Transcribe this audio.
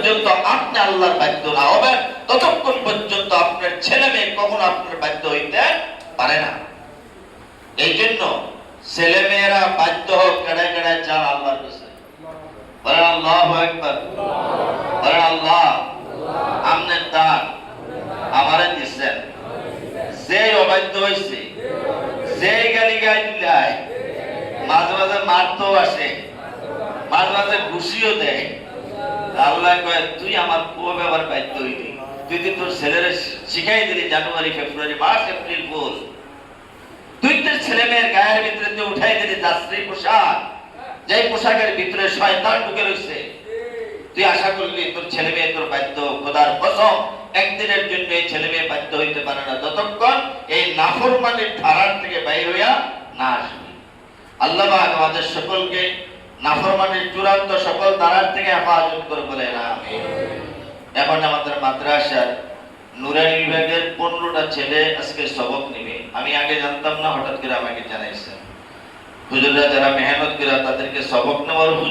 পর্যন্ত আপনি আল্লাহর বাধ্য না হবেন ততক্ষণ পর্যন্ত আপনার ছেলে মেয়ে কখনো আপনার বাধ্য হইতে পারে না। এই জন্য ছেলে মেয়েরা বাধ্য হোক কেড়ায় কেড়ায় চান আল্লাহর কাছে। বলেন আল্লাহু আকবার, বলেন আল্লাহ আপনার দান আমারে দিচ্ছেন। যে অবাধ্য হয়েছে, যে গালি গাই দিলাই, মাঝে মাঝে মারতেও আসে, মাঝে মাঝে ঘুষিও দেয়। আল্লাহ কয় তুই আমার পুরো ব্যাপার বাধ্য হইলি, তুই তোর ছেলেরা শিখাই দিলি জানুয়ারি ফেব্রুয়ারি মার্চ এপ্রিল ফুল, তুই তোর ছেলে মেয়ের গায়ের ভিতরে তুই উঠাই দিলি দাস্ত্রী পোশাক, যে পোশাকের ভিতরে শয়তান ঢুকে রয়েছে। তুই আশা করলি তোর ছেলে মেয়ে তোর বাধ্য, খোদার কসম একদিনের জন্য এই ছেলে মেয়ে বাধ্য হইতে পারে না যতক্ষণ এই নাফরমানির ধারার থেকে বাইর হইয়া না আসবে। আল্লাহ পাক আমাদের সকলকে নাফরমানির চূড়ান্ত সকল ধারার থেকে হেফাজত করে বলেন আমিন। এখন আমাদের মাদ্রাসার নুরানি বিভাগের 15টা ছেলে আজকে সবক নেবে। আমি আগে জানতাম না, হঠাৎ করে আমাকে জানাইছেন হুজুররা যারা মেহনত করে তাদেরকে সবক নেওয়ার